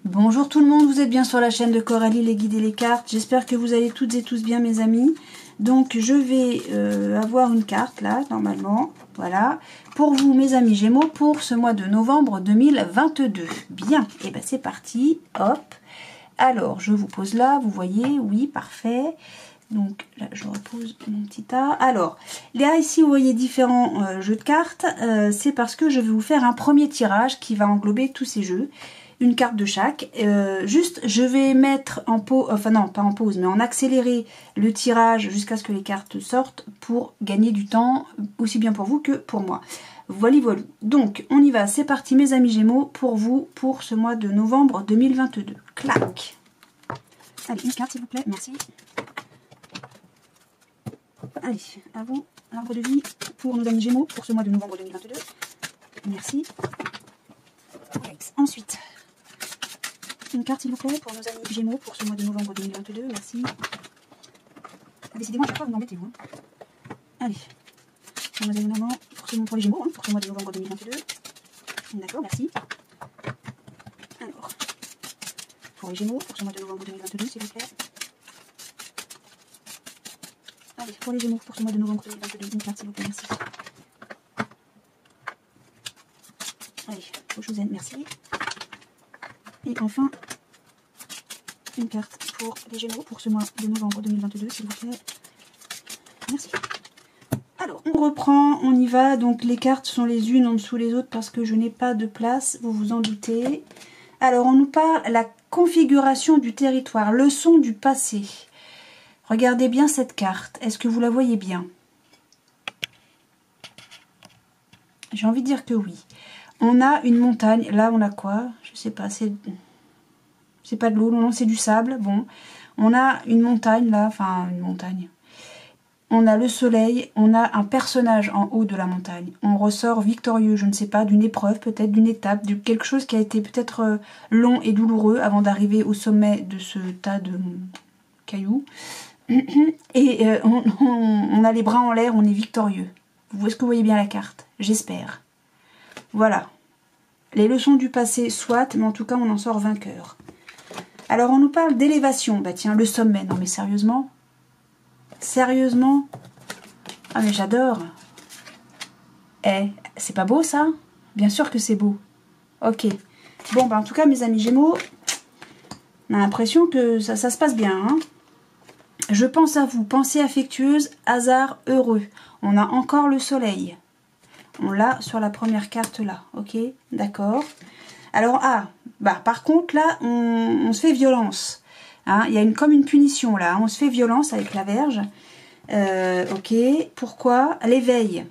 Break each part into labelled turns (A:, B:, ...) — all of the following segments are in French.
A: Bonjour tout le monde, vous êtes bien sur la chaîne de Coralie, les guides et les cartes. J'espère que vous allez toutes et tous bien mes amis. Donc je vais avoir une carte là, normalement, voilà, pour vous mes amis Gémeaux pour ce mois de novembre 2022. Bien, et ben c'est parti, hop. Alors je vous pose là, vous voyez, oui, parfait. Donc là je repose mon petit tas. Alors là ici vous voyez différents jeux de cartes, c'est parce que je vais vous faire un premier tirage qui va englober tous ces jeux. Une carte de chaque. Juste, je vais mettre en pause, enfin non, pas en pause, mais en accéléré le tirage jusqu'à ce que les cartes sortent pour gagner du temps, aussi bien pour vous que pour moi. Voilà, voilà. Donc, on y va, c'est parti mes amis Gémeaux, pour vous, pour ce mois de novembre 2022. Clac. Allez, une carte s'il vous plaît, merci. Allez, à vous, l'arbre de vie pour nos amis Gémeaux, pour ce mois de novembre 2022. Merci. Ensuite... une carte s'il vous plaît pour nos amis Gémeaux pour ce mois de novembre 2022, merci. Décidément, à chaque fois vous m'embêtez vous. Allez, pour nos amis mamans, pour les Gémeaux, pour ce mois de novembre 2022. D'accord, merci. Alors, pour les Gémeaux, pour ce mois de novembre 2022, s'il vous plaît. Allez, pour les Gémeaux, pour ce mois de novembre 2022, une carte s'il vous plaît, merci. Allez, pour Josène, merci. Et enfin, une carte pour les Gémeaux pour ce mois de novembre 2022, s'il vous plaît. Merci. Alors, on reprend, on y va. Donc, les cartes sont les unes en dessous les autres parce que je n'ai pas de place, vous vous en doutez. Alors, on nous parle de la configuration du territoire, leçon du passé. Regardez bien cette carte. Est-ce que vous la voyez bien? J'ai envie de dire que oui. On a une montagne. Là, on a quoi? Je sais pas. C'est pas de l'eau. Non, c'est du sable. Bon. On a une montagne, là. Enfin, une montagne. On a le soleil. On a un personnage en haut de la montagne. On ressort victorieux, je ne sais pas, d'une épreuve, peut-être d'une étape, de quelque chose qui a été peut-être long et douloureux avant d'arriver au sommet de ce tas de cailloux. Et on a les bras en l'air. On est victorieux. Est-ce que vous voyez bien la carte? J'espère. Voilà. Les leçons du passé, soit, mais en tout cas, on en sort vainqueur. Alors, on nous parle d'élévation. Bah tiens, le sommet. Non, mais sérieusement? Sérieusement? Ah, mais j'adore. Eh, c'est pas beau, ça? Bien sûr que c'est beau. Ok. Bon, bah en tout cas, mes amis Gémeaux, on a l'impression que ça se passe bien, hein. Je pense à vous. Pensée affectueuse, hasard heureux. On a encore le soleil. On l'a sur la première carte là, ok, d'accord. Alors, par contre là, on se fait violence. Hein, il y a comme une punition là, on se fait violence avec la Vierge. Ok, pourquoi? L'éveil.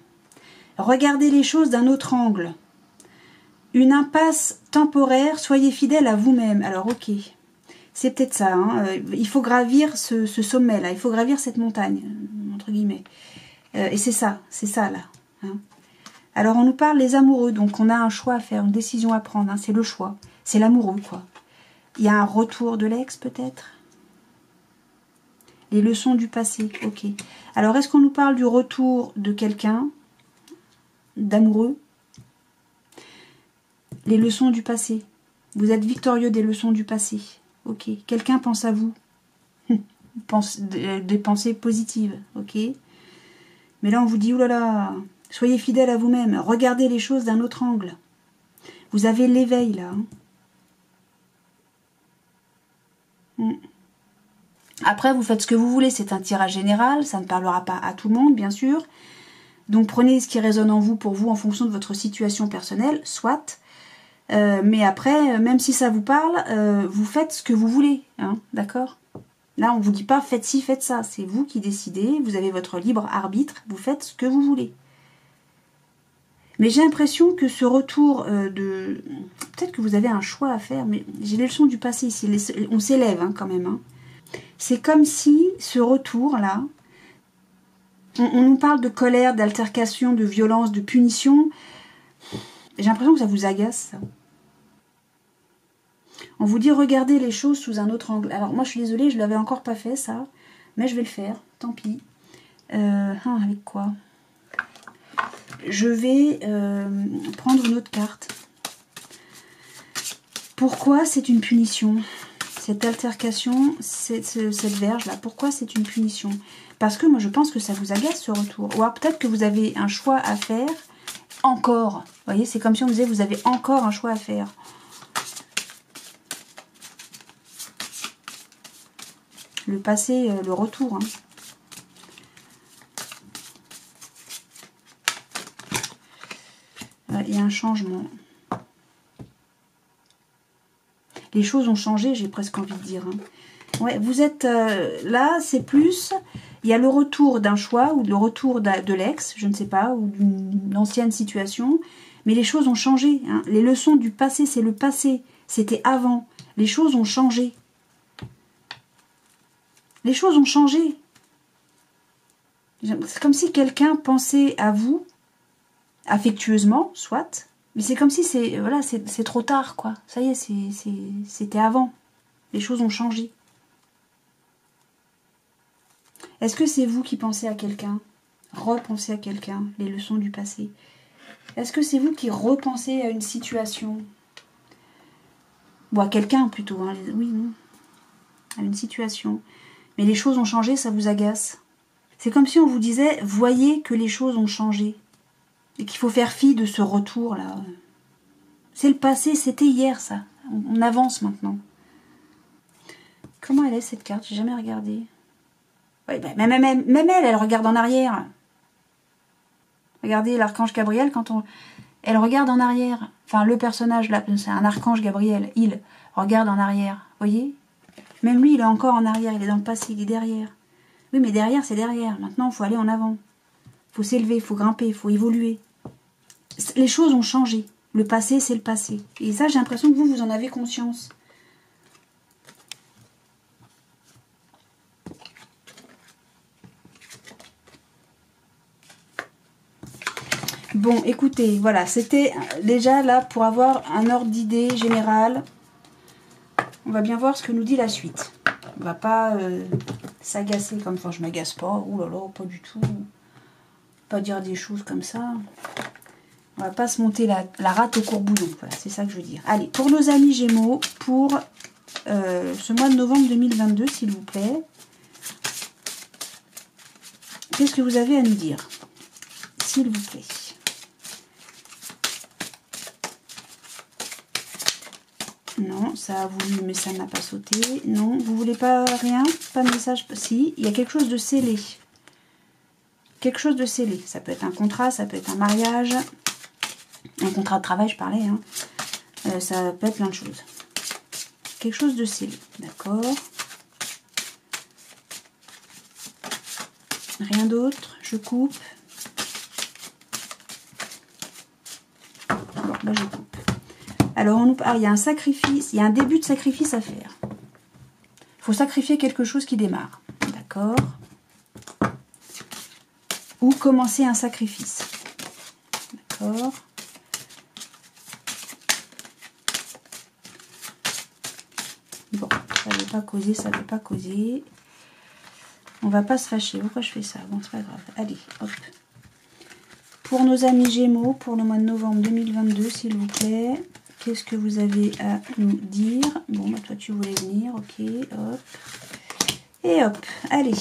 A: Regardez les choses d'un autre angle. Une impasse temporaire, soyez fidèle à vous-même. Alors, ok, c'est peut-être ça. Hein, il faut gravir ce sommet là, il faut gravir cette montagne, entre guillemets. Et c'est ça là. Hein. Alors, on nous parle des amoureux, donc on a un choix à faire, une décision à prendre, hein, c'est le choix. C'est l'amoureux, quoi. Il y a un retour de l'ex, peut-être? Les leçons du passé, ok. Alors, est-ce qu'on nous parle du retour de quelqu'un, d'amoureux? Les leçons du passé. Vous êtes victorieux des leçons du passé, ok. Quelqu'un pense à vous. Des pensées positives, ok. Mais là, on vous dit, oulala... Soyez fidèle à vous-même. Regardez les choses d'un autre angle. Vous avez l'éveil, là. Après, vous faites ce que vous voulez. C'est un tirage général. Ça ne parlera pas à tout le monde, bien sûr. Donc, prenez ce qui résonne en vous, en fonction de votre situation personnelle, soit. Mais après, même si ça vous parle, vous faites ce que vous voulez. Hein, d'accord? Là, on ne vous dit pas faites ci, faites ça. C'est vous qui décidez. Vous avez votre libre arbitre. Vous faites ce que vous voulez. Mais j'ai l'impression que ce retour de... Peut-être que vous avez un choix à faire, mais j'ai les leçons du passé ici. On s'élève hein, quand même. Hein. C'est comme si ce retour-là, on nous parle de colère, d'altercation, de violence, de punition. J'ai l'impression que ça vous agace, ça. On vous dit regardez les choses sous un autre angle. Alors moi je suis désolée, je ne l'avais encore pas fait ça, mais je vais le faire, tant pis. Avec quoi ? Je vais prendre une autre carte. Pourquoi c'est une punition? Cette altercation, cette verge-là, pourquoi c'est une punition? Parce que moi, je pense que ça vous agace, ce retour. Ou alors peut-être que vous avez un choix à faire encore. Vous voyez, c'est comme si on disait, vous avez encore un choix à faire. Le passé, le retour. Hein. Il y a un changement. Les choses ont changé, j'ai presque envie de dire. Hein. Ouais, vous êtes là, c'est plus... Il y a le retour d'un choix ou le retour de l'ex, je ne sais pas, ou d'une ancienne situation. Mais les choses ont changé. Hein. Les leçons du passé, c'est le passé. C'était avant. Les choses ont changé. Les choses ont changé. C'est comme si quelqu'un pensait à vous, affectueusement, soit. Mais c'est comme si c'est voilà, c'est trop tard, quoi. Ça y est, c'était avant. Les choses ont changé. Est-ce que c'est vous qui pensez à quelqu'un? Repensez à quelqu'un, les leçons du passé. Est-ce que c'est vous qui repensez à une situation? Ou à quelqu'un plutôt, hein. Oui, non. À une situation. Mais les choses ont changé, ça vous agace. C'est comme si on vous disait, voyez que les choses ont changé. Et qu'il faut faire fi de ce retour-là. C'est le passé, c'était hier, ça. On avance maintenant. Comment elle est, cette carte? J'ai jamais regardé. Ouais, bah, même elle regarde en arrière. Regardez l'archange Gabriel, elle regarde en arrière. Enfin, le personnage, là, c'est un archange Gabriel. Il regarde en arrière. Voyez? Même lui, il est encore en arrière. Il est dans le passé, il est derrière. Oui, mais derrière, c'est derrière. Maintenant, il faut aller en avant. Il faut s'élever, il faut grimper, il faut évoluer. Les choses ont changé. Le passé, c'est le passé. Et ça, j'ai l'impression que vous en avez conscience. Bon, écoutez, voilà, c'était déjà là pour avoir un ordre d'idée général. On va bien voir ce que nous dit la suite. On va pas s'agacer comme ça, je m'agace pas. Ouh là là, pas du tout. Pas dire des choses comme ça. On va pas se monter la rate au court-boudon. Voilà, c'est ça que je veux dire. Allez, pour nos amis Gémeaux, pour ce mois de novembre 2022, s'il vous plaît. Qu'est-ce que vous avez à nous dire? S'il vous plaît. Non, ça a voulu, mais ça n'a pas sauté. Non, vous voulez pas rien? Pas de message? Si, il y a quelque chose de scellé. Quelque chose de scellé. Ça peut être un contrat, ça peut être un mariage. Un contrat de travail, je parlais. Hein. Ça peut être plein de choses. Quelque chose de scellé. D'accord. Rien d'autre. Je coupe. Bon, là, je coupe. Alors, il y a un sacrifice, il y a un début de sacrifice à faire. Il faut sacrifier quelque chose qui démarre. D'accord. Ou commencer un sacrifice. D'accord. Bon, ça ne veut pas causer, ça ne veut pas causer. On va pas se fâcher. Pourquoi je fais ça? Bon, c'est pas grave. Allez, hop. Pour nos amis Gémeaux, pour le mois de novembre 2022, s'il vous plaît. Qu'est-ce que vous avez à nous dire? Bon, bah toi tu voulais venir, ok, hop. Et hop, allez.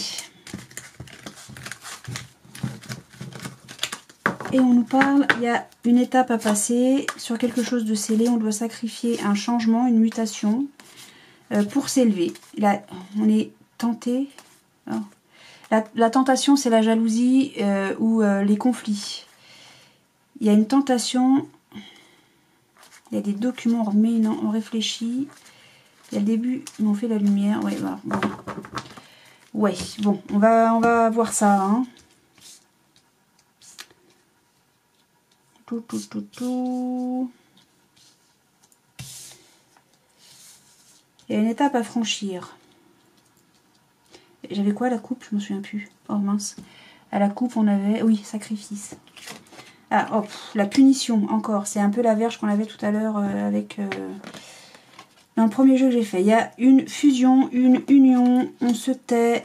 A: Et on nous parle, il y a une étape à passer sur quelque chose de scellé. On doit sacrifier un changement, une mutation pour s'élever. Là, on est tenté. Oh. La tentation, c'est la jalousie ou les conflits. Il y a une tentation... Il y a des documents, on réfléchit. Il y a le début, on fait la lumière. Ouais, voilà. Bon. Ouais, bon, on va voir ça. Hein. Tout. Il y a une étape à franchir. J'avais quoi à la coupe? Je me souviens plus. Oh mince. À la coupe, on avait... Oui, sacrifice. Ah, hop, la punition, encore. C'est un peu la verge qu'on avait tout à l'heure avec... Dans le premier jeu que j'ai fait. Il y a une fusion, une union. On se tait.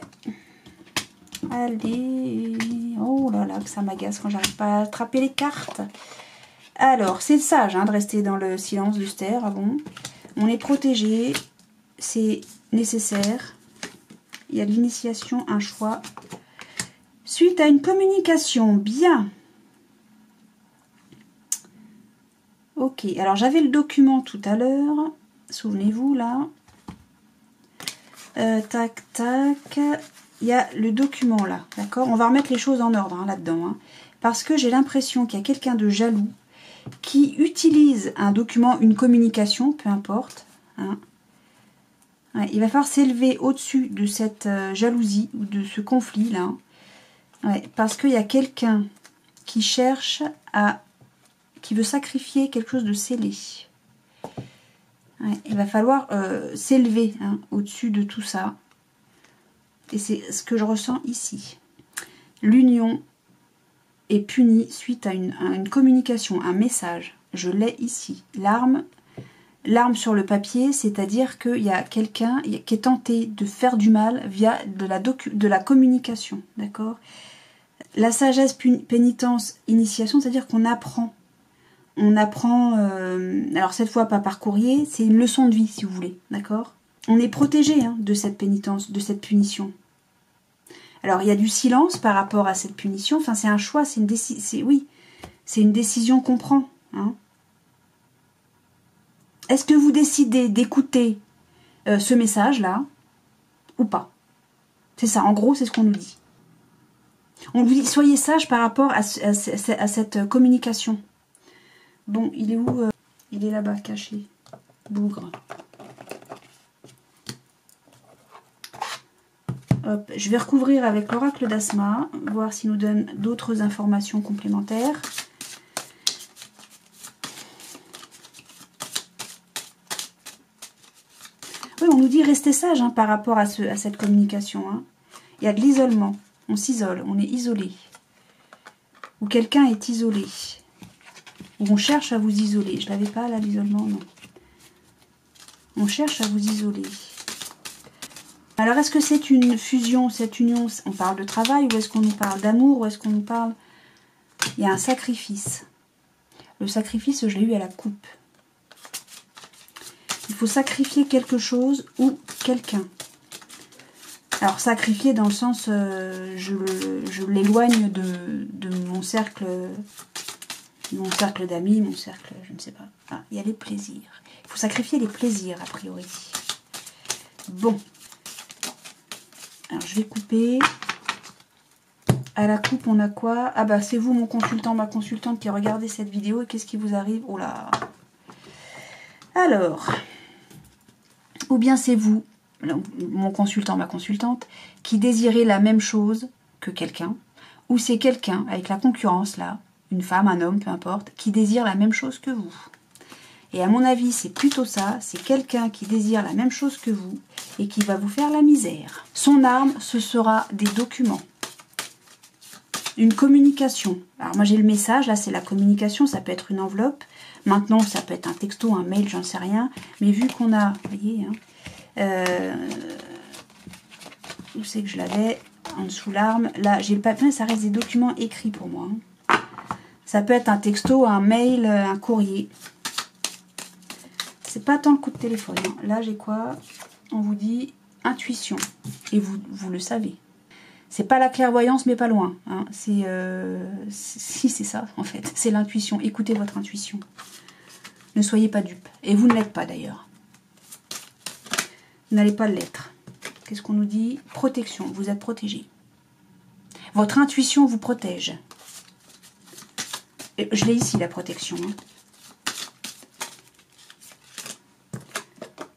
A: Allez. Oh là là, que ça m'agace quand j'arrive pas à attraper les cartes. Alors, c'est sage hein, de rester dans le silence du ster. Ah bon. On est protégé, c'est nécessaire. Il y a de l'initiation, un choix. Suite à une communication, bien. Ok, alors j'avais le document tout à l'heure. Souvenez-vous là. Tac, tac. Il y a le document là, d'accord? On va remettre les choses en ordre hein, là-dedans. Hein, parce que j'ai l'impression qu'il y a quelqu'un de jaloux qui utilise un document, une communication, peu importe. Hein. Ouais, il va falloir s'élever au-dessus de cette jalousie ou de ce conflit là. Ouais, parce qu'il y a quelqu'un qui cherche à... qui veut sacrifier quelque chose de scellé. Ouais, il va falloir s'élever hein, au-dessus de tout ça. Et c'est ce que je ressens ici. L'union est punie suite à une communication, un message. Je l'ai ici. L'arme sur le papier, c'est-à-dire qu'il y a quelqu'un qui est tenté de faire du mal via de la communication. D'accord? La sagesse, pénitence, initiation, c'est-à-dire qu'on apprend. On apprend, alors cette fois pas par courrier, c'est une leçon de vie si vous voulez, d'accord? On est protégé hein, de cette pénitence, de cette punition. Alors il y a du silence par rapport à cette punition, enfin c'est un choix, c'est une décision, oui, c'est une décision qu'on prend. Hein. Est-ce que vous décidez d'écouter ce message-là ou pas? C'est ça, en gros c'est ce qu'on nous dit. On vous dit, soyez sage par rapport à cette communication. Bon, il est où il est là-bas, caché. Bougre. Hop, je vais recouvrir avec l'oracle d'Asma, voir s'il nous donne d'autres informations complémentaires. Oui, on nous dit restez sage hein, par rapport à cette communication. Hein. Il y a de l'isolement. On s'isole, on est isolé. Ou quelqu'un est isolé. Ou on cherche à vous isoler. Je l'avais pas là, l'isolement, non. On cherche à vous isoler. Alors, est-ce que c'est une fusion, cette union? On parle de travail ou est-ce qu'on nous parle d'amour? Ou est-ce qu'on nous parle... Il y a un sacrifice. Le sacrifice, je l'ai eu à la coupe. Il faut sacrifier quelque chose ou quelqu'un. Alors, sacrifier dans le sens, je l'éloigne de mon cercle d'amis, mon cercle, je ne sais pas. Ah, il y a les plaisirs. Il faut sacrifier les plaisirs, a priori. Bon. Alors, je vais couper. À la coupe, on a quoi? Ah bah, c'est vous, mon consultant, ma consultante, qui regardez cette vidéo. Et qu'est-ce qui vous arrive? Oh là! Alors, ou bien c'est vous, mon consultant, ma consultante, qui désirez la même chose que quelqu'un. Ou c'est quelqu'un, avec la concurrence, là, une femme, un homme, peu importe, qui désire la même chose que vous. Et à mon avis, c'est plutôt ça, c'est quelqu'un qui désire la même chose que vous et qui va vous faire la misère. Son arme, ce sera des documents. Une communication. Alors moi j'ai le message, là c'est la communication, ça peut être une enveloppe. Maintenant ça peut être un texto, un mail, j'en sais rien. Mais vu qu'on a, vous voyez, hein, où c'est que je l'avais? En dessous l'arme. Là j'ai le papier, ça reste des documents écrits pour moi. Hein. Ça peut être un texto, un mail, un courrier. C'est pas tant le coup de téléphone. Hein. Là, j'ai quoi? On vous dit intuition. Et vous le savez. C'est pas la clairvoyance, mais pas loin. Hein. Si, c'est ça, en fait. C'est l'intuition. Écoutez votre intuition. Ne soyez pas dupe. Et vous ne l'êtes pas, d'ailleurs. Vous n'allez pas l'être. Qu'est-ce qu'on nous dit? Protection. Vous êtes protégé. Votre intuition vous protège. Et je l'ai ici, la protection. Hein.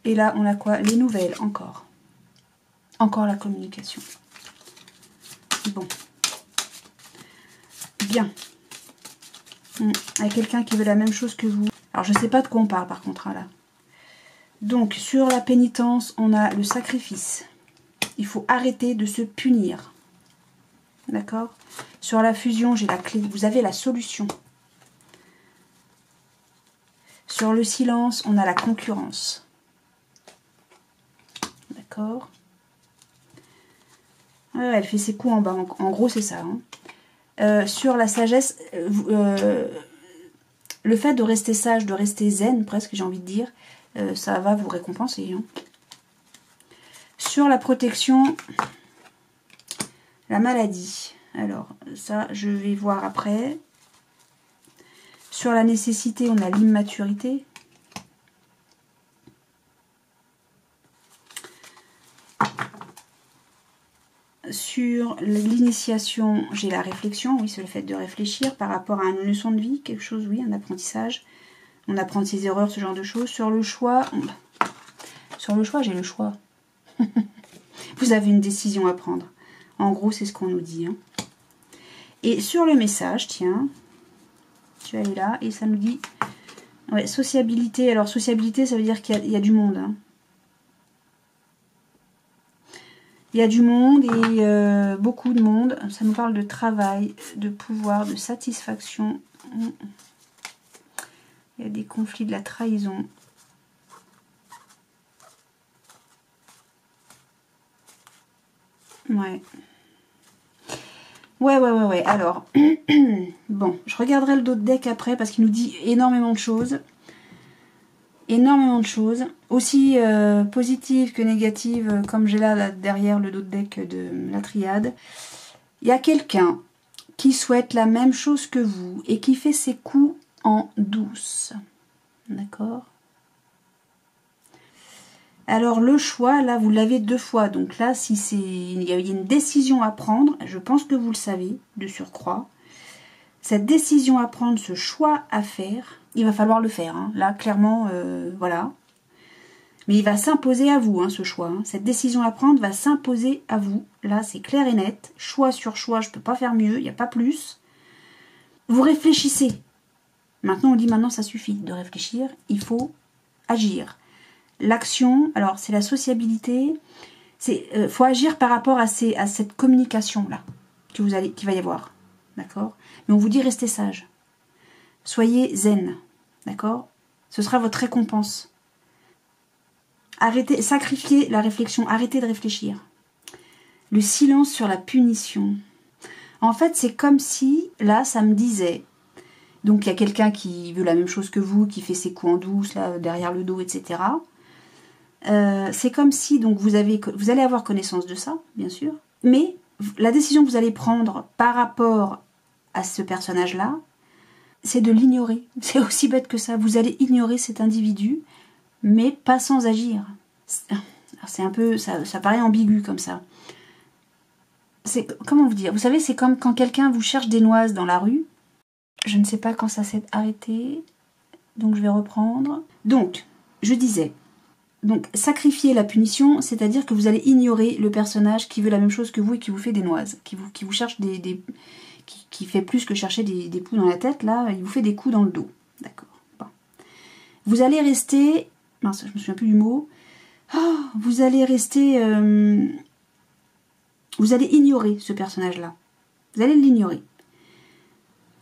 A: Et là, on a quoi? Les nouvelles, encore. Encore la communication. Bon. Bien. Avec quelqu'un qui veut la même chose que vous. Alors, je ne sais pas de quoi on parle, par contre, hein, là. Donc, sur la pénitence, on a le sacrifice. Il faut arrêter de se punir. D'accord? Sur la fusion, j'ai la clé. Vous avez la solution. Sur le silence, on a la concurrence. D'accord. Ouais, elle fait ses coups en bas. En gros, c'est ça. Hein. Sur la sagesse, le fait de rester sage, de rester zen, presque, j'ai envie de dire, ça va vous récompenser. Hein. Sur la protection, la maladie. Alors, ça, je vais voir après. Sur la nécessité, on a l'immaturité. Sur l'initiation, j'ai la réflexion. Oui, c'est le fait de réfléchir par rapport à une leçon de vie, quelque chose, oui, un apprentissage. On apprend de ses erreurs, ce genre de choses. Sur le choix, j'ai le choix. Vous avez une décision à prendre. En gros, c'est ce qu'on nous dit. Hein. Et sur le message, tiens, tu vas aller là, et ça nous dit, ouais, sociabilité. Alors, sociabilité, ça veut dire qu'il y a du monde. Hein. Il y a du monde et beaucoup de monde. Ça nous parle de travail, de pouvoir, de satisfaction. Il y a des conflits, de la trahison. Ouais. Ouais. Alors, bon, je regarderai le dos de deck après parce qu'il nous dit énormément de choses. Énormément de choses. Aussi positives que négatives, comme j'ai là derrière le dos de deck de la triade. Il y a quelqu'un qui souhaite la même chose que vous et qui fait ses coups en douce. D'accord ? Alors le choix, là, vous l'avez 2 fois. Donc là, si il y a une décision à prendre, je pense que vous le savez, de surcroît. Cette décision à prendre, ce choix à faire, il va falloir le faire. Hein. Là, clairement, voilà. Mais il va s'imposer à vous, hein, ce choix. Hein. Cette décision à prendre va s'imposer à vous. Là, c'est clair et net. Choix sur choix, je ne peux pas faire mieux, il n'y a pas plus. Vous réfléchissez. Maintenant, on dit maintenant, ça suffit de réfléchir. Il faut agir. L'action, alors c'est la sociabilité, il faut agir par rapport à cette communication-là qu'il va y avoir, d'accord? Mais on vous dit restez sage, soyez zen, d'accord? Ce sera votre récompense. Arrêtez, sacrifiez la réflexion, arrêtez de réfléchir. Le silence sur la punition. En fait, c'est comme si, là, ça me disait, donc il y a quelqu'un qui veut la même chose que vous, qui fait ses coups en douce, là, derrière le dos, etc., c'est comme si donc vous allez avoir connaissance de ça, bien sûr, mais la décision que vous allez prendre par rapport à ce personnage-là, c'est de l'ignorer. C'est aussi bête que ça. Vous allez ignorer cet individu, mais pas sans agir. C'est un peu, ça paraît ambigu comme ça. Comment vous dire? Vous savez, c'est comme quand quelqu'un vous cherche des noises dans la rue. Je ne sais pas quand ça s'est arrêté, donc je vais reprendre. Donc, je disais. Donc, sacrifier la punition, c'est-à-dire que vous allez ignorer le personnage qui veut la même chose que vous et qui vous fait des noises, qui vous cherche qui fait plus que chercher des poux dans la tête, là, il vous fait des coups dans le dos. D'accord. Bon. Vous allez rester... Mince, je me souviens plus du mot. Oh, vous allez rester... vous allez ignorer ce personnage-là. Vous allez l'ignorer.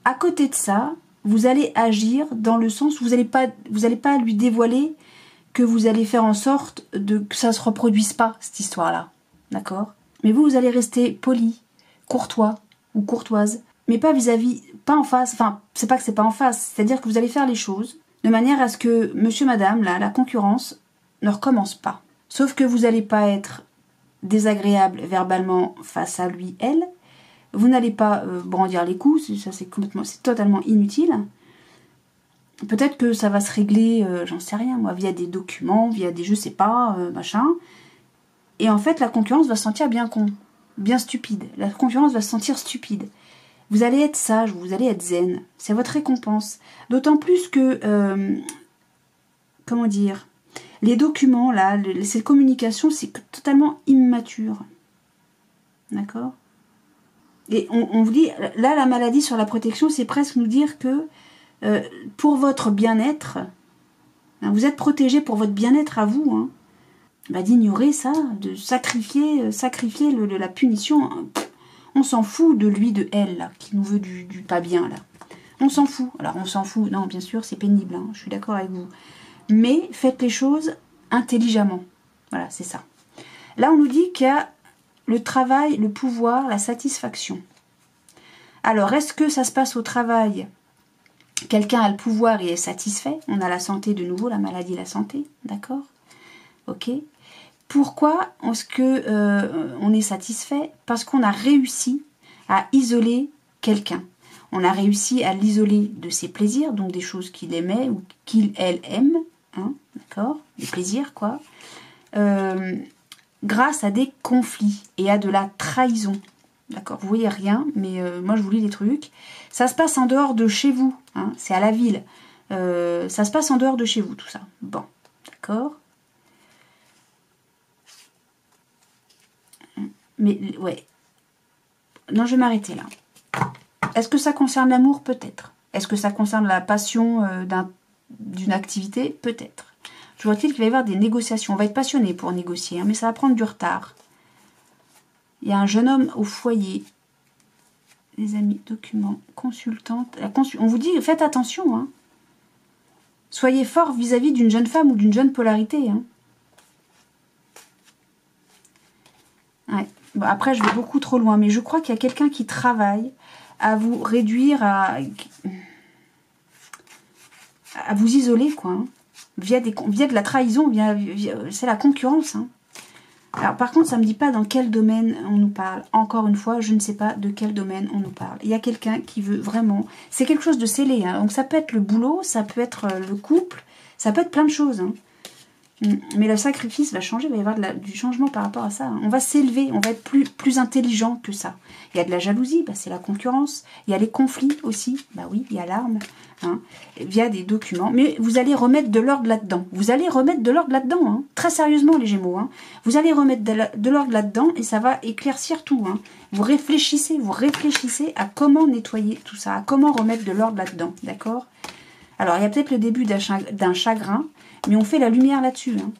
A: À côté de ça, vous allez agir dans le sens où vous allez pas lui dévoiler que vous allez faire en sorte que ça ne se reproduise pas, cette histoire-là. D'accord? Mais vous allez rester poli, courtois ou courtoise, mais pas vis-à-vis, pas en face, enfin, c'est pas que c'est pas en face, c'est-à-dire que vous allez faire les choses de manière à ce que monsieur, madame, là, la concurrence ne recommence pas. Sauf que vous n'allez pas être désagréable verbalement face à lui, elle. Vous n'allez pas brandir les coups, ça c'est totalement inutile. Peut-être que ça va se régler, j'en sais rien moi, via des documents, via des je sais pas, machin. Et en fait, la concurrence va se sentir bien con, bien stupide. La concurrence va se sentir stupide. Vous allez être sage, vous allez être zen. C'est votre récompense. D'autant plus que, comment dire, les documents, là, ces communications, c'est totalement immature. D'accord? Et on vous dit, là, la maladie sur la protection, c'est presque nous dire que pour votre bien-être, hein, vous êtes protégé pour votre bien-être à vous, hein, bah, d'ignorer ça, de sacrifier la punition. Hein. On s'en fout de lui, de elle, là, qui nous veut du pas bien, là. On s'en fout. Alors, on s'en fout. Non, bien sûr, c'est pénible, hein, je suis d'accord avec vous. Mais faites les choses intelligemment. Voilà, c'est ça. Là, on nous dit qu'il y a le travail, le pouvoir, la satisfaction. Alors, est-ce que ça se passe au travail Quelqu'un a le pouvoir et est satisfait. On a la santé de nouveau, la maladie, la santé. D'accord? Ok. Pourquoi est-ce que on est satisfait? Parce qu'on a réussi à isoler quelqu'un. On a réussi à l'isoler de ses plaisirs, donc des choses qu'il aimait ou qu'il, elle, aime. Hein, d'accord? Des plaisirs, quoi. Grâce à des conflits et à de la trahison. D'accord? Vous voyez rien, mais moi je vous lis les trucs. Ça se passe en dehors de chez vous. Hein, c'est à la ville. Ça se passe en dehors de chez vous, tout ça. Bon, d'accord? Mais, ouais. Non, je vais m'arrêter là. Est-ce que ça concerne l'amour? Peut-être. Est-ce que ça concerne la passion d'une activité? Peut-être. Je vois-t-il qu'il va y avoir des négociations. On va être passionné pour négocier, hein, mais ça va prendre du retard. Il y a un jeune homme au foyer. Les amis, documents, consultante. On vous dit, faites attention. Hein. Soyez fort vis-à-vis d'une jeune femme ou d'une jeune polarité. Hein. Ouais. Bon, après, je vais beaucoup trop loin, mais je crois qu'il y a quelqu'un qui travaille à vous réduire, à vous isoler, quoi. Hein. Via de la trahison, c'est la concurrence. Hein. Alors, par contre, ça ne me dit pas dans quel domaine on nous parle. Encore une fois, je ne sais pas de quel domaine on nous parle. Il y a quelqu'un qui veut vraiment... C'est quelque chose de scellé. Hein. Donc, ça peut être le boulot, ça peut être le couple, ça peut être plein de choses. Hein. Mais le sacrifice va changer, il va y avoir du changement par rapport à ça. On va s'élever, on va être plus intelligent que ça. Il y a de la jalousie, bah c'est la concurrence. Il y a les conflits aussi, bah oui, il y a l'arme, hein, via des documents. Mais vous allez remettre de l'ordre là-dedans. Vous allez remettre de l'ordre là-dedans, hein, très sérieusement les Gémeaux. Hein. Vous allez remettre de l'ordre là-dedans et ça va éclaircir tout. Hein. Vous réfléchissez à comment nettoyer tout ça, à comment remettre de l'ordre là-dedans, d'accord? Alors, il y a peut-être le début d'un chagrin, mais on fait la lumière là-dessus. Hein.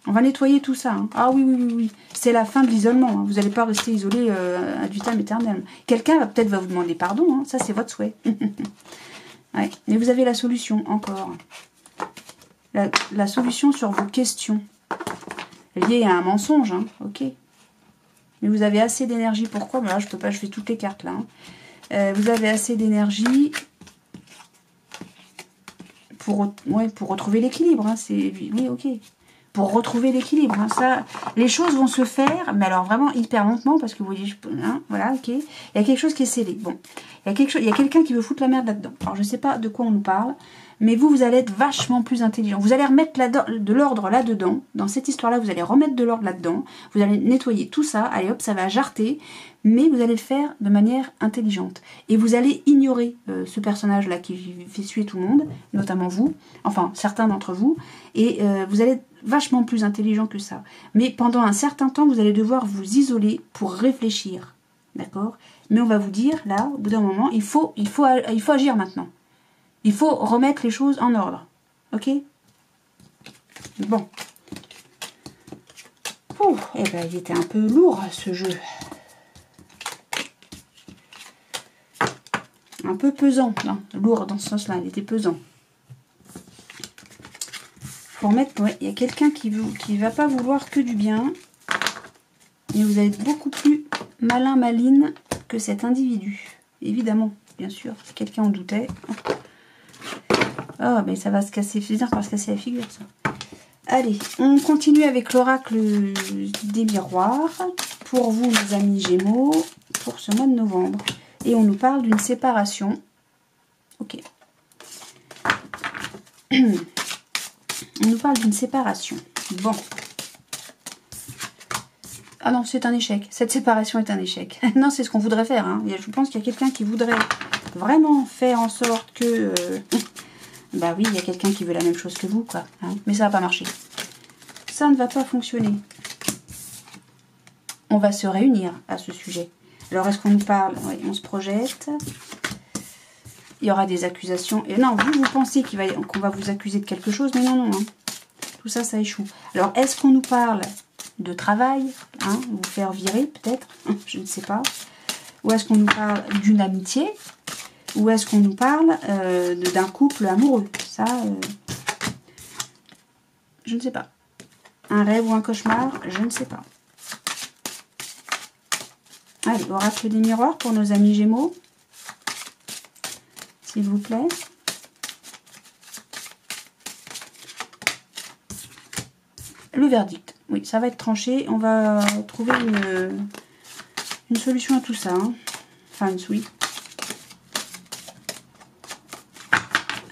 A: On va nettoyer tout ça. Hein. Ah oui, oui, oui, oui. C'est la fin de l'isolement. Hein. Vous n'allez pas rester isolé ad vitam aeternam. Quelqu'un va peut-être vous demander pardon. Hein. Ça, c'est votre souhait. Ouais. Mais vous avez la solution, encore. La solution sur vos questions. Liées à un mensonge. Hein. Ok. Mais vous avez assez d'énergie. Pourquoi? Ben là, je peux pas, je fais toutes les cartes, là. Hein. Vous avez assez d'énergie... Pour retrouver l'équilibre, hein, oui, ok. Pour retrouver l'équilibre, hein, ça, les choses vont se faire, mais alors vraiment hyper lentement, parce que vous voyez, hein, voilà, ok. Il y a quelque chose qui est scellé. Bon, il y a quelqu'un qui veut foutre la merde là-dedans. Alors je sais pas de quoi on nous parle, mais vous allez être vachement plus intelligent. Vous allez remettre de l'ordre là-dedans. Dans cette histoire-là, vous allez remettre de l'ordre là-dedans. Vous allez nettoyer tout ça. Allez hop, ça va jarter. Mais vous allez le faire de manière intelligente. Et vous allez ignorer ce personnage-là qui fait suer tout le monde, notamment vous, enfin certains d'entre vous. Et vous allez être vachement plus intelligent que ça. Mais pendant un certain temps, vous allez devoir vous isoler pour réfléchir. D'accord? Mais on va vous dire, là, au bout d'un moment, il faut agir maintenant. Il faut remettre les choses en ordre. Ok? Bon. Ouh, eh ben, il était un peu lourd, ce jeu. Un peu pesant. Non, lourd dans ce sens-là. Il était pesant. Faut remettre... Ouais, il y a quelqu'un qui va pas vouloir que du bien. Et vous allez être beaucoup plus malin, maline que cet individu. Évidemment, bien sûr. Si quelqu'un en doutait... Oh, mais ça va se casser, ça va se casser la figure, ça. Allez, on continue avec l'oracle des miroirs. Pour vous, mes amis Gémeaux, pour ce mois de novembre. Et on nous parle d'une séparation. Ok. On nous parle d'une séparation. Bon. Ah non, c'est un échec. Cette séparation est un échec. Non, c'est ce qu'on voudrait faire. Hein. Je pense qu'il y a quelqu'un qui voudrait vraiment faire en sorte que... Bah oui, il y a quelqu'un qui veut la même chose que vous, quoi. Hein, mais ça va pas marcher. Ça ne va pas fonctionner. On va se réunir à ce sujet. Alors, est-ce qu'on nous parle? Oui, on se projette. Il y aura des accusations. Et non, vous pensez qu'on va vous accuser de quelque chose, mais non, non. Hein. Tout ça, ça échoue. Alors, est-ce qu'on nous parle de travail? Hein, vous faire virer, peut-être? Je ne sais pas. Ou est-ce qu'on nous parle d'une amitié? Ou est-ce qu'on nous parle d'un couple amoureux? Ça, je ne sais pas. Un rêve ou un cauchemar? Je ne sais pas. Allez, oracle des miroirs pour nos amis Gémeaux. S'il vous plaît. Le verdict. Oui, ça va être tranché. On va trouver une solution à tout ça. Hein. Enfin, oui.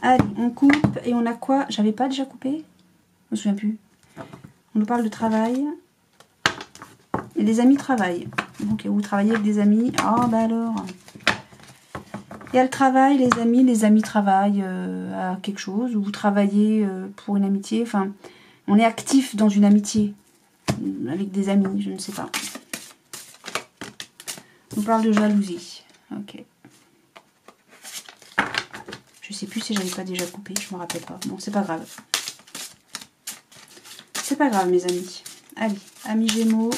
A: Allez, on coupe. Et on a quoi? J'avais pas déjà coupé? Je me souviens plus. On nous parle de travail. Et des amis travaillent. Donc, vous travaillez avec des amis. Ah, bah alors. Il y a le travail, les amis travaillent à quelque chose. Ou vous travaillez pour une amitié. Enfin, on est actif dans une amitié. Avec des amis, je ne sais pas. On nous parle de jalousie. Ok. Je sais plus si j'avais pas déjà coupé, je me rappelle pas. Bon, c'est pas grave. C'est pas grave, mes amis. Allez, amis Gémeaux.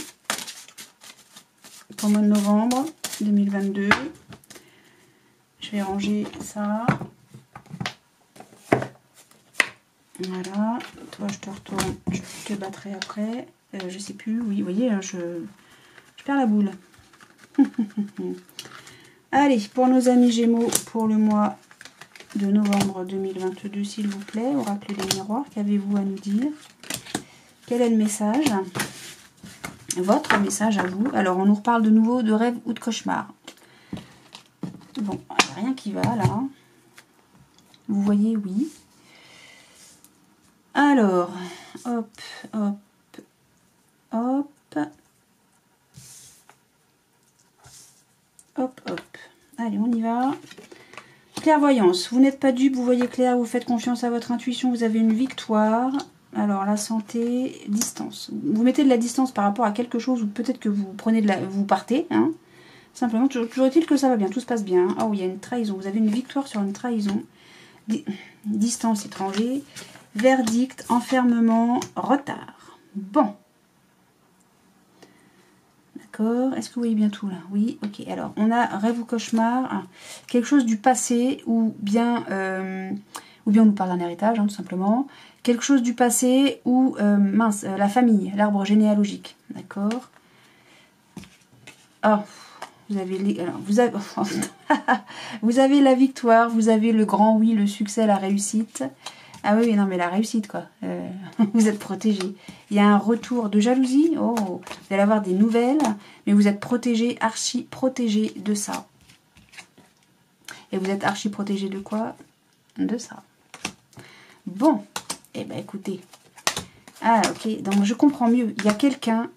A: Pour le mois de novembre 2022. Je vais ranger ça. Voilà. Toi, je te retourne. Je te battrai après. Je sais plus. Oui, vous voyez, je perds la boule. Allez, pour nos amis Gémeaux, pour le mois de novembre 2022, s'il vous plaît. Oracle des miroirs, qu'avez-vous à nous dire? Quel est le message? Votre message à vous. Alors, on nous reparle de nouveau de rêve ou de cauchemar. Bon, il n'y a rien qui va là. Vous voyez, oui. Alors, hop, hop, hop. Hop, hop. Allez, on y va. Clairvoyance. Vous n'êtes pas dupe, vous voyez clair, vous faites confiance à votre intuition, vous avez une victoire. Alors, la santé, distance. Vous mettez de la distance par rapport à quelque chose ou peut-être que vous prenez vous partez. Hein. Simplement, toujours est-il que ça va bien, tout se passe bien. Ah oui, il y a une trahison. Vous avez une victoire sur une trahison. Distance étranger. Verdict, enfermement, retard. Bon. D'accord. Est-ce que vous voyez bien tout là? Oui, ok. Alors, on a rêve ou cauchemar. Ah, quelque chose du passé ou bien on nous parle d'un héritage, hein, tout simplement. Quelque chose du passé ou, la famille, l'arbre généalogique. D'accord. Ah, vous avez, alors, vous avez la victoire, vous avez le grand oui, le succès, la réussite. Ah oui, non, mais la réussite, quoi. Vous êtes protégé. Il y a un retour de jalousie. Oh, vous allez avoir des nouvelles, mais vous êtes protégé, archi protégé de ça. Et vous êtes archi protégé de quoi? De ça. Bon, eh ben écoutez. Ah, ok, donc je comprends mieux. Il y a quelqu'un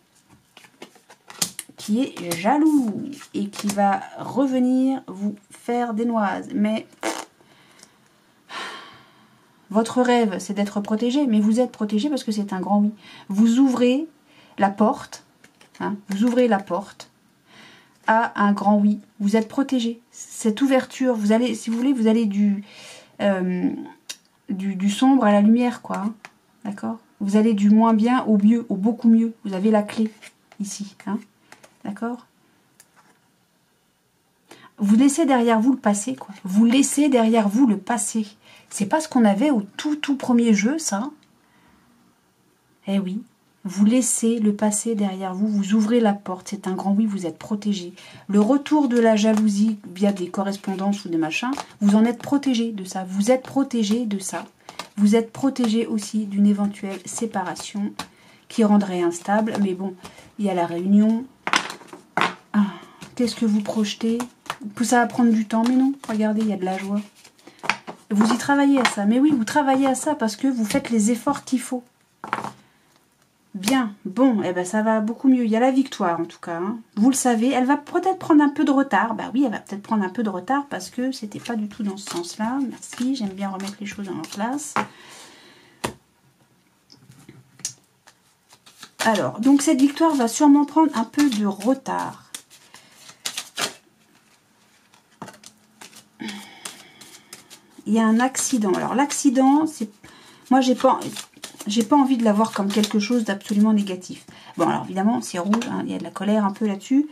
A: qui est jaloux et qui va revenir vous faire des noises. Mais votre rêve, c'est d'être protégé, mais vous êtes protégé parce que c'est un grand oui. Vous ouvrez la porte, hein, vous ouvrez la porte à un grand oui. Vous êtes protégé. Cette ouverture, vous allez, si vous voulez, vous allez du sombre à la lumière, quoi. Hein, d'accord? Vous allez du moins bien au mieux, au beaucoup mieux. Vous avez la clé ici, hein. D'accord? Vous laissez derrière vous le passé, quoi. Vous laissez derrière vous le passé. C'est pas ce qu'on avait au tout premier jeu, ça. Eh oui. Vous laissez le passé derrière vous. Vous ouvrez la porte. C'est un grand oui. Vous êtes protégé. Le retour de la jalousie via des correspondances ou des machins, vous en êtes protégé de ça. Vous êtes protégé de ça. Vous êtes protégé aussi d'une éventuelle séparation qui rendrait instable. Mais bon, il y a la réunion. Ah, qu'est-ce que vous projetez? Ça va prendre du temps, mais non. Regardez, il y a de la joie. Vous y travaillez à ça. Mais oui, vous travaillez à ça parce que vous faites les efforts qu'il faut. Bien. Bon, eh ben ça va beaucoup mieux. Il y a la victoire, en tout cas. Hein. Vous le savez. Elle va peut-être prendre un peu de retard. Bah oui, elle va peut-être prendre un peu de retard parce que c'était pas du tout dans ce sens-là. Merci. J'aime bien remettre les choses dans leur place. Alors, donc cette victoire va sûrement prendre un peu de retard. Il y a un accident. Alors l'accident, c'est... Moi, j'ai pas envie de l'avoir comme quelque chose d'absolument négatif. Bon, alors évidemment, c'est rouge. Hein, il y a de la colère un peu là-dessus.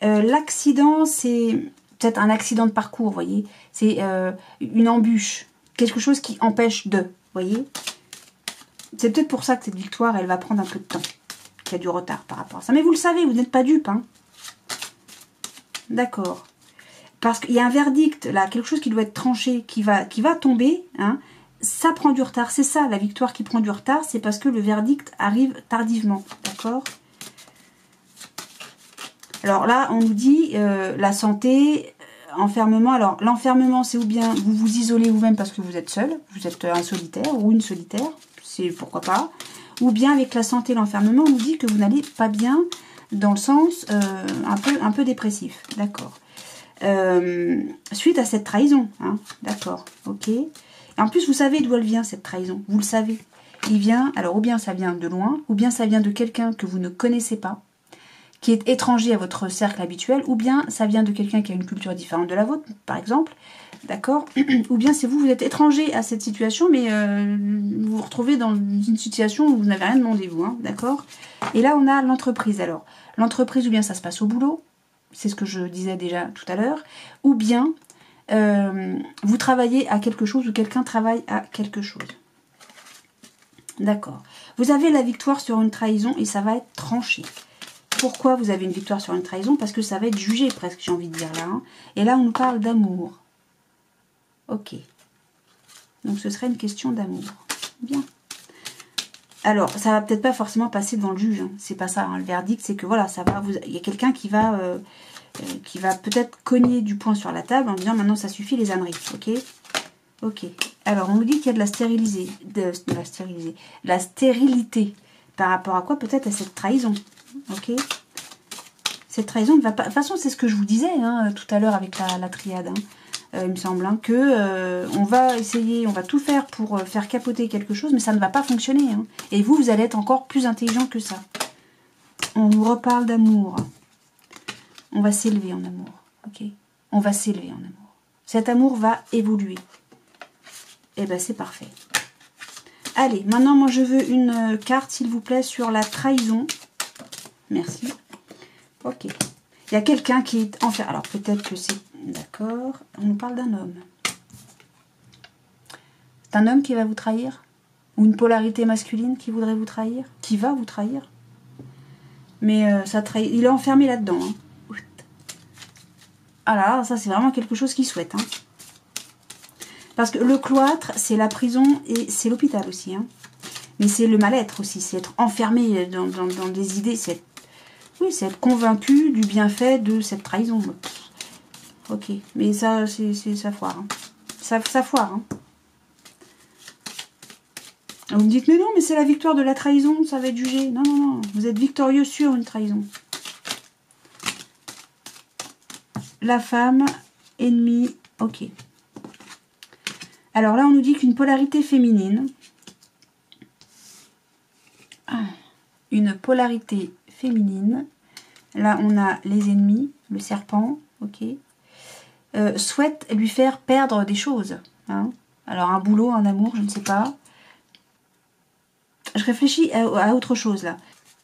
A: L'accident, c'est peut-être un accident de parcours, vous voyez. C'est une embûche. Quelque chose qui empêche de, vous voyez. C'est peut-être pour ça que cette victoire, elle va prendre un peu de temps. Qu'il y a du retard par rapport à ça. Mais vous le savez, vous n'êtes pas dupe. Hein. D'accord. Parce qu'il y a un verdict, là, quelque chose qui doit être tranché, qui va tomber. Hein. ça prend du retard. C'est ça, la victoire qui prend du retard, c'est parce que le verdict arrive tardivement. D'accord? Alors là, on nous dit la santé, enfermement. Alors, l'enfermement, c'est ou bien vous vous isolez vous-même parce que vous êtes seul, vous êtes un solitaire ou une solitaire, c'est pourquoi pas. Ou bien avec la santé, l'enfermement, on nous dit que vous n'allez pas bien dans le sens un peu dépressif. D'accord. Suite à cette trahison, hein, d'accord, ok. Et en plus, vous savez d'où elle vient, cette trahison, vous le savez. Il vient, alors ou bien ça vient de loin, ou bien ça vient de quelqu'un que vous ne connaissez pas, qui est étranger à votre cercle habituel, ou bien ça vient de quelqu'un qui a une culture différente de la vôtre, par exemple, d'accord. Ou bien c'est vous, vous êtes étranger à cette situation, mais vous vous retrouvez dans une situation où vous n'avez rien demandé, vous, hein, d'accord. Et là, on a l'entreprise, alors. L'entreprise, ou bien ça se passe au boulot, c'est ce que je disais déjà tout à l'heure, ou bien vous travaillez à quelque chose ou quelqu'un travaille à quelque chose. D'accord. Vous avez la victoire sur une trahison et ça va être tranché. Pourquoi vous avez une victoire sur une trahison? Parce que ça va être jugé presque, j'ai envie de dire là. Hein. Et là, on nous parle d'amour. Ok. Donc ce serait une question d'amour. Bien. Alors, ça va peut-être pas forcément passer devant le juge. Hein. C'est pas ça. Hein. Le verdict, c'est que voilà, ça va. Il y a quelqu'un qui va peut-être cogner du poing sur la table en disant maintenant ça suffit les âneries. Ok. Ok. Alors, on nous dit qu'il y a de la stérilité. Par rapport à quoi? Peut-être à cette trahison. Ok. Cette trahison ne va pas... De toute façon, c'est ce que je vous disais hein, tout à l'heure avec la triade. Hein. Il me semble hein, que on va essayer, on va tout faire pour faire capoter quelque chose, mais ça ne va pas fonctionner. Hein. Et vous, vous allez être encore plus intelligent que ça. On nous reparle d'amour. On va s'élever en amour. Ok. On va s'élever en amour. Cet amour va évoluer. Et ben c'est parfait. Allez, maintenant moi je veux une carte s'il vous plaît sur la trahison. Merci. Ok. Il y a quelqu'un qui est enfermé. Alors peut-être que c'est... D'accord. On nous parle d'un homme. C'est un homme qui va vous trahir? Ou une polarité masculine qui voudrait vous trahir? Qui va vous trahir? Mais ça trahit... Il est enfermé là-dedans. Hein. Ah là, ça c'est vraiment quelque chose qu'il souhaite. Hein. Parce que le cloître, c'est la prison et c'est l'hôpital aussi. Hein. Mais c'est le mal-être aussi. C'est être enfermé dans des idées. C'est être convaincu du bienfait de cette trahison. Ok. Mais ça, ça foire. Hein. Ça foire. Hein. Vous me dites, mais non, mais c'est la victoire de la trahison. Ça va être jugé. Non, non, non. Vous êtes victorieux sur une trahison. La femme, ennemie. Ok. Alors là, on nous dit qu'une polarité féminine, une polarité féminine, là on a les ennemis, le serpent, ok, souhaite lui faire perdre des choses. Hein. Alors un boulot, un amour, je ne sais pas. Je réfléchis à autre chose là.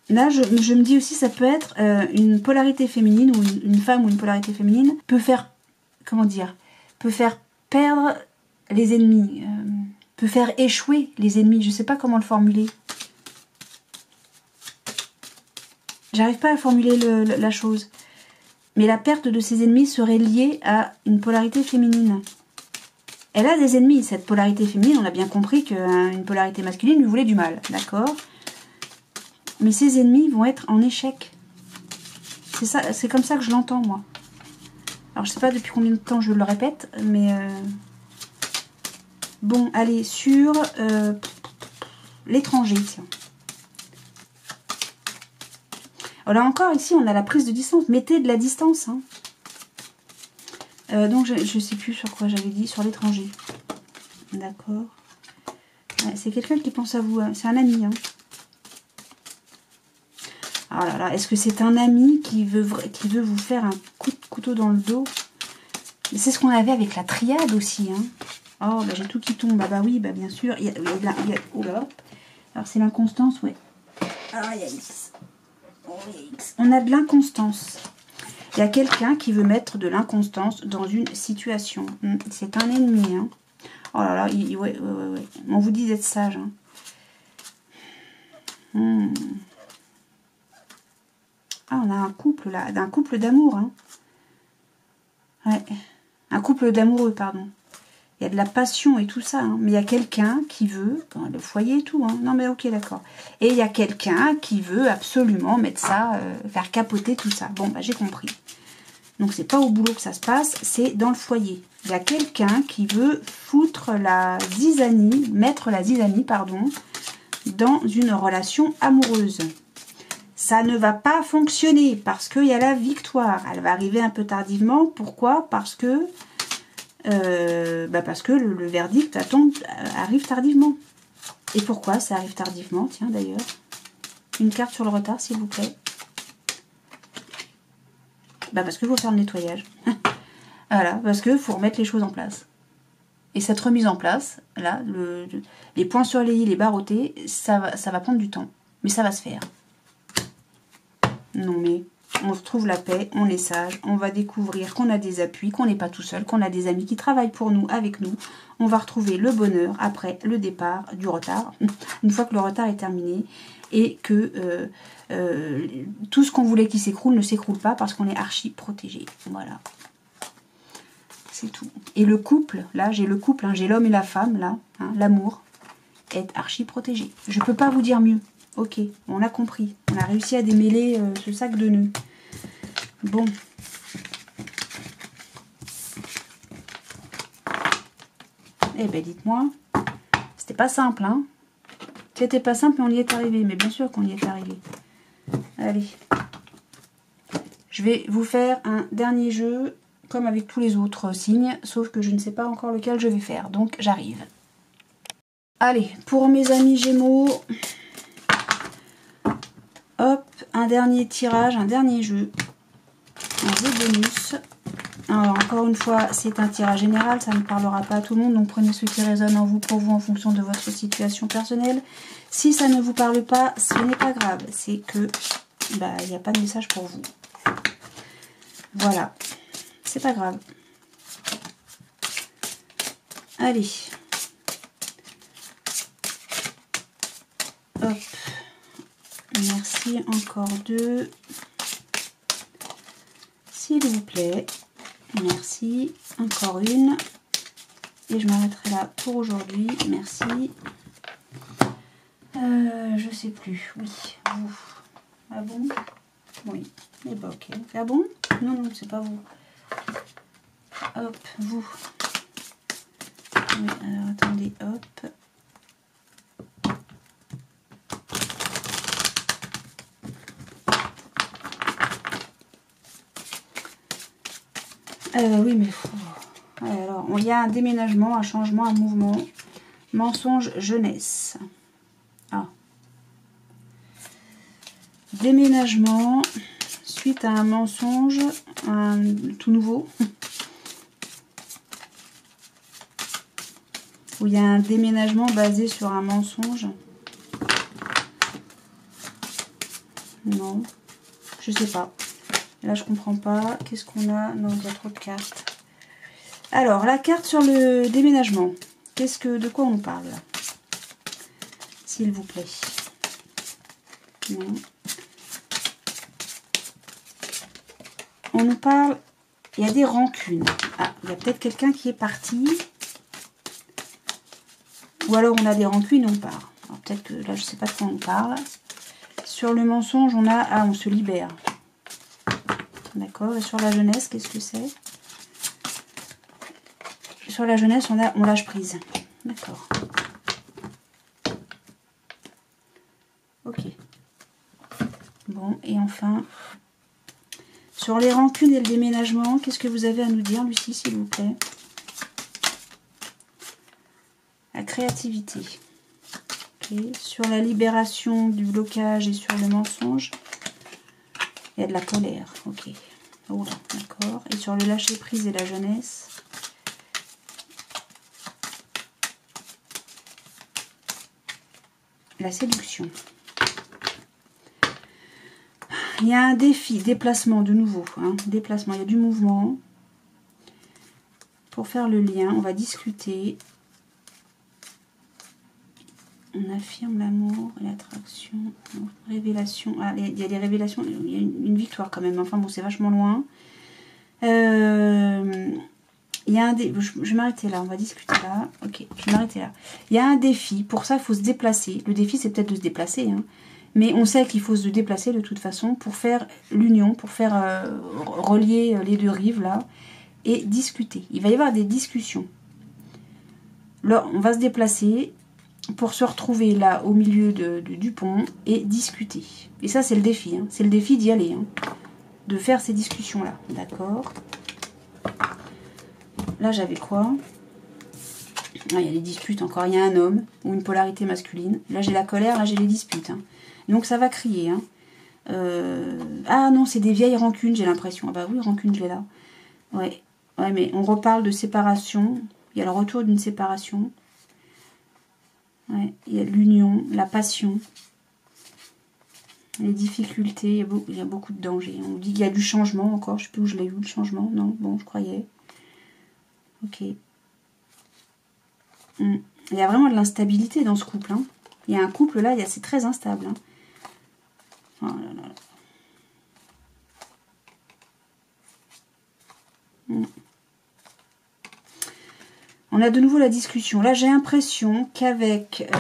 A: Là, je me dis aussi, ça peut être une polarité féminine, ou une femme ou une polarité féminine peut faire, comment dire, peut faire perdre les ennemis, peut faire échouer les ennemis. Je ne sais pas comment le formuler. J'arrive pas à formuler la chose. Mais la perte de ses ennemis serait liée à une polarité féminine. Elle a des ennemis, cette polarité féminine. On a bien compris qu'une polarité masculine lui voulait du mal. D'accord? Mais ses ennemis vont être en échec. C'est ça, c'est comme ça que je l'entends, moi. Alors, je sais pas depuis combien de temps je le répète, mais... Bon, allez, sur l'étranger, tiens. Alors là encore, ici, on a la prise de distance. Mettez de la distance. Hein. Donc, je ne sais plus sur quoi j'avais dit. Sur l'étranger. D'accord. Ouais, c'est quelqu'un qui pense à vous. Hein. C'est un ami. Hein. Ah là là, est-ce que c'est un ami qui veut vous faire un coup de couteau dans le dos? C'est ce qu'on avait avec la triade aussi. Hein. Oh, bah, j'ai tout qui tombe. Bah oui, bah bien sûr. Oh là. Alors, c'est l'inconstance, ouais. Ah, on a de l'inconstance. Il y a quelqu'un qui veut mettre de l'inconstance dans une situation. C'est un ennemi. Hein. Oh là là, ouais. On vous dit d'être sage. Hein. Ah, on a un couple là, un couple d'amour. Hein. Ouais. Un couple d'amoureux, pardon. Il y a de la passion et tout ça, hein. Mais il y a quelqu'un qui veut, bon, le foyer et tout, hein. Non mais ok, d'accord. Et il y a quelqu'un qui veut absolument mettre ça, faire capoter tout ça. Bon, bah j'ai compris. Donc c'est pas au boulot que ça se passe, c'est dans le foyer. Il y a quelqu'un qui veut foutre la zizanie, mettre la zizanie, pardon, dans une relation amoureuse. Ça ne va pas fonctionner parce qu'il y a la victoire. Elle va arriver un peu tardivement. Pourquoi? Parce que le verdict arrive tardivement. Et pourquoi ça arrive tardivement? Tiens, d'ailleurs. Une carte sur le retard, s'il vous plaît. Parce qu'il faut faire le nettoyage. Voilà, parce qu'il faut remettre les choses en place. Et cette remise en place, là, les points sur les i, les barres au T, ça va prendre du temps. Mais ça va se faire. Non mais... on retrouve la paix, on est sage, on va découvrir qu'on a des appuis, qu'on n'est pas tout seul, qu'on a des amis qui travaillent pour nous, avec nous. On va retrouver le bonheur après le départ du retard, une fois que le retard est terminé, et que tout ce qu'on voulait qui s'écroule ne s'écroule pas parce qu'on est archi protégé. Voilà. C'est tout. Et le couple, là, j'ai le couple, hein, j'ai l'homme et la femme, là, hein, l'amour, est archi protégé. Je ne peux pas vous dire mieux. Ok, on a compris. On a réussi à démêler ce sac de nœuds. Bon. Eh ben, dites-moi. C'était pas simple, hein. C'était pas simple, mais on y est arrivé. Mais bien sûr qu'on y est arrivé. Allez. Je vais vous faire un dernier jeu, comme avec tous les autres signes, sauf que je ne sais pas encore lequel je vais faire. Donc, j'arrive. Allez, pour mes amis Gémeaux... Hop, un dernier tirage, un dernier jeu. Un jeu bonus. Alors, encore une fois, c'est un tirage général, ça ne parlera pas à tout le monde, donc prenez ce qui résonne en vous pour vous en fonction de votre situation personnelle. Si ça ne vous parle pas, ce n'est pas grave, c'est que il n'y a pas de message pour vous. Voilà, c'est pas grave. Allez. Hop. Merci, encore deux. S'il vous plaît. Merci. Encore une. Et je m'arrêterai là pour aujourd'hui. Merci. Je sais plus. Oui. Vous. Ah bon? Oui. Et bah ok. Ah bon? Non, non, c'est pas vous. Hop, vous. Oui, alors attendez, hop. Oui, mais... Alors, il y a un déménagement, un changement, un mouvement. Mensonge jeunesse. Ah. Déménagement suite à un mensonge, tout nouveau. Où il y a un déménagement basé sur un mensonge. Non, je sais pas. Là, je comprends pas. Qu'est-ce qu'on a? Non, il y a trop de cartes. Alors, la carte sur le déménagement. De quoi on nous parle là? S'il vous plaît. Non. On nous parle... Il y a des rancunes. Ah, il y a peut-être quelqu'un qui est parti. Ou alors on a des rancunes et on part. Alors peut-être que là, je sais pas de quoi on parle. Sur le mensonge, on a... Ah, on se libère. D'accord. Et sur la jeunesse, qu'est-ce que c'est? Sur la jeunesse, on lâche prise. D'accord. Ok. Bon, et enfin, sur les rancunes et le déménagement, qu'est-ce que vous avez à nous dire, Lucie, s'il vous plaît? La créativité. Okay. Sur la libération du blocage et sur le mensonge, il y a de la colère. Ok. Oh là, d'accord. Et sur le lâcher prise et la jeunesse, la séduction. Il y a un défi, déplacement de nouveau. Hein, déplacement, il y a du mouvement. Pour faire le lien, on va discuter. On affirme l'amour et l'attraction. Révélation. Ah, il y a des révélations. Il y a une victoire quand même. Enfin bon, c'est vachement loin. Il il y a un je vais m'arrêter là, on va discuter là. Ok, je vais m'arrêter là. Il y a un défi, pour ça il faut se déplacer. Le défi c'est peut-être de se déplacer, hein. Mais on sait qu'il faut se déplacer de toute façon pour faire l'union, pour faire relier les deux rives là et discuter. Il va y avoir des discussions. Là, on va se déplacer pour se retrouver là au milieu du pont et discuter. Et ça c'est le défi, hein. C'est le défi d'y aller, hein. De faire ces discussions là, d'accord. Là j'avais quoi? Ah, il y a les disputes encore, il y a un homme ou une polarité masculine. Là j'ai la colère, là j'ai les disputes, hein. Donc ça va crier, hein. Ah non, c'est des vieilles rancunes, j'ai l'impression. Ah bah oui, rancune, je l'ai là. Ouais, mais on reparle de séparation. Il y a le retour d'une séparation. Ouais, il y a l'union, la passion, les difficultés, il y a beaucoup de dangers. On dit qu'il y a du changement encore, je sais plus où je l'ai vu, le changement. Non, bon, je croyais. Ok. Il y a vraiment de l'instabilité dans ce couple, hein. Il y a un couple là, c'est très instable, hein. Oh là là. On a de nouveau la discussion. Là, j'ai l'impression qu'avec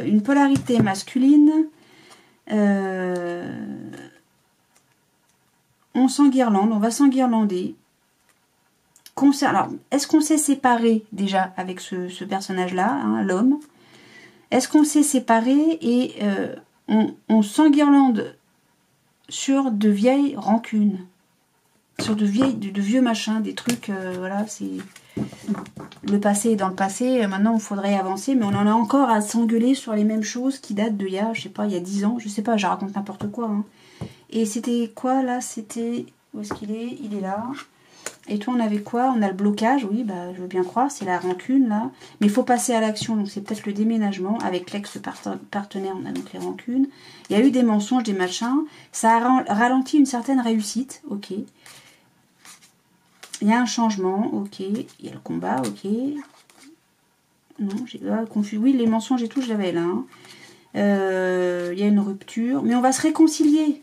A: une polarité masculine, on s'enguirlande, on va s'enguirlander. Alors, est-ce qu'on s'est séparé déjà avec ce personnage-là, hein, l'homme? Est-ce qu'on s'est séparé et on s'enguirlande sur de vieilles rancunes, sur de vieux machins, des trucs, voilà, c'est... Le passé est dans le passé, maintenant il faudrait avancer, mais on en a encore à s'engueuler sur les mêmes choses qui datent de je sais pas, il y a 10 ans, je sais pas, je raconte n'importe quoi, hein. Et c'était quoi là? C'était... Où est-ce qu'il est? Il est là. Et toi on avait quoi? On a le blocage, oui, bah je veux bien croire, c'est la rancune là. Mais il faut passer à l'action, donc c'est peut-être le déménagement. Avec l'ex-partenaire, on a donc les rancunes. Il y a eu des mensonges, des machins. Ça a ralenti une certaine réussite, ok. Il y a un changement, ok. Il y a le combat, ok. Non, j'ai confus. Oui, les mensonges et tout, je l'avais là, hein. Il y a une rupture. Mais on va se réconcilier.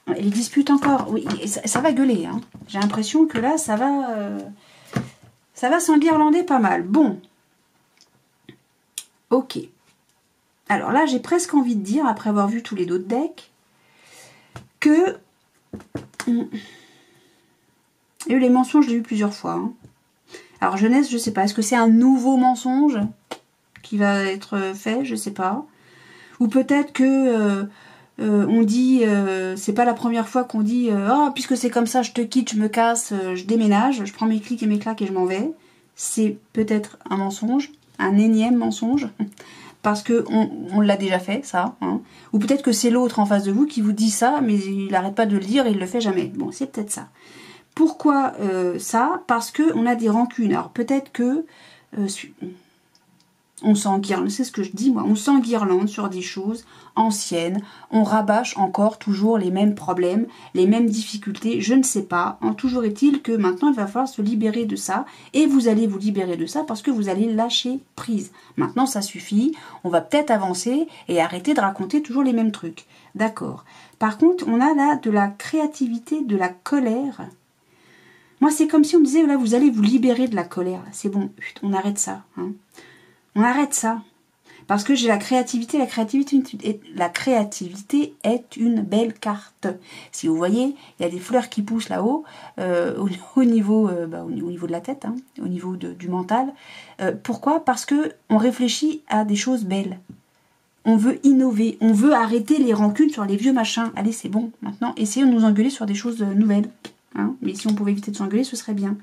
A: Les disputes encore. Oui, ça va gueuler, hein. J'ai l'impression que là, ça va s'enguirlander pas mal. Bon. Ok. Alors là, j'ai presque envie de dire, après avoir vu tous les autres decks, que... Il y a eu les mensonges, je l'ai eu plusieurs fois, hein. Alors jeunesse, je sais pas. Est-ce que c'est un nouveau mensonge qui va être fait? Je sais pas. Ou peut-être que on dit... c'est pas la première fois qu'on dit oh, puisque c'est comme ça, je te quitte, je me casse, je déménage, je prends mes clics et mes claques et je m'en vais. C'est peut-être un mensonge, un énième mensonge. Parce que on l'a déjà fait, ça, hein. Ou peut-être que c'est l'autre en face de vous qui vous dit ça, mais il n'arrête pas de le dire et il le fait jamais. Bon, c'est peut-être ça. Pourquoi ça? Parce que on a des rancunes. Alors peut-être que on s'enguirlande, c'est ce que je dis moi, on s'enguirlande sur des choses anciennes, on rabâche encore toujours les mêmes problèmes, les mêmes difficultés, je ne sais pas. Toujours est-il que maintenant il va falloir se libérer de ça, et vous allez vous libérer de ça parce que vous allez lâcher prise. Maintenant ça suffit, on va peut-être avancer et arrêter de raconter toujours les mêmes trucs. D'accord. Par contre, on a là de la créativité, de la colère. Moi c'est comme si on me disait, là vous allez vous libérer de la colère, c'est bon, on arrête ça, hein. On arrête ça. Parce que j'ai la créativité. La créativité est une belle carte. Si vous voyez, il y a des fleurs qui poussent là-haut, au niveau de la tête, hein, au niveau du mental. Pourquoi? Parce que on réfléchit à des choses belles. On veut innover. On veut arrêter les rancunes sur les vieux machins. Allez, c'est bon. Maintenant, essayons de nous engueuler sur des choses nouvelles. Hein. Mais si on pouvait éviter de s'engueuler, ce serait bien.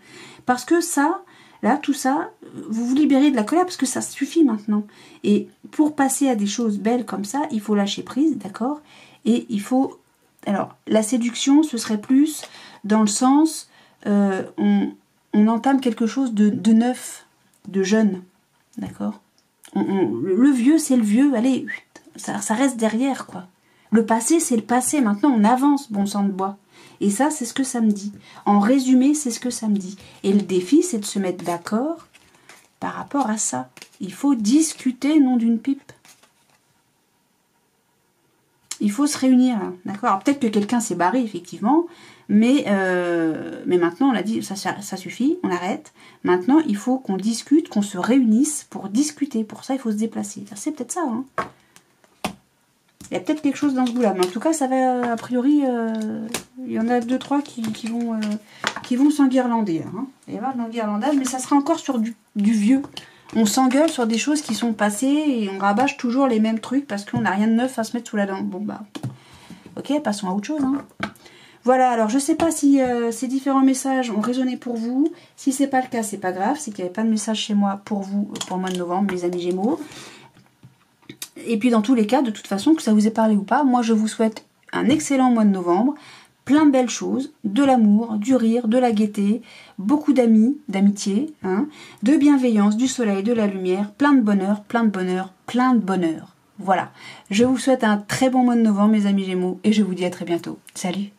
A: Parce que ça... Là, tout ça, vous vous libérez de la colère parce que ça suffit maintenant. Et pour passer à des choses belles comme ça, il faut lâcher prise, d'accord? Et il faut... Alors, la séduction, ce serait plus dans le sens... on entame quelque chose de neuf, de jeune, d'accord? Le vieux, c'est le vieux, allez, ça reste derrière, quoi. Le passé, c'est le passé. Maintenant, on avance, bon sang de bois. Et ça, c'est ce que ça me dit. En résumé, c'est ce que ça me dit. Et le défi, c'est de se mettre d'accord par rapport à ça. Il faut discuter, non d'une pipe. Il faut se réunir, d'accord? Alors peut-être que quelqu'un s'est barré, effectivement, mais maintenant, on a dit, ça suffit, on arrête. Maintenant, il faut qu'on discute, qu'on se réunisse pour discuter. Pour ça, il faut se déplacer. C'est peut-être ça, hein. Il y a peut-être quelque chose dans ce goût-là. Mais en tout cas, ça va, a priori, il y en a 2-3 qui vont s'enguirlander. Hein. Il va y avoir de l'enguirlandage, mais ça sera encore sur du vieux. On s'engueule sur des choses qui sont passées et on rabâche toujours les mêmes trucs parce qu'on n'a rien de neuf à se mettre sous la dent. Bon, bah, ok, passons à autre chose. Hein. Voilà, alors je sais pas si ces différents messages ont résonné pour vous. Si c'est pas le cas, c'est pas grave. C'est qu'il n'y avait pas de message chez moi pour vous, pour le mois de novembre, mes amis Gémeaux. Et puis dans tous les cas, de toute façon, que ça vous ait parlé ou pas, moi je vous souhaite un excellent mois de novembre. Plein de belles choses, de l'amour, du rire, de la gaieté, beaucoup d'amis, d'amitié, hein, de bienveillance, du soleil, de la lumière, plein de bonheur, plein de bonheur, plein de bonheur. Voilà, je vous souhaite un très bon mois de novembre mes amis Gémeaux et je vous dis à très bientôt. Salut!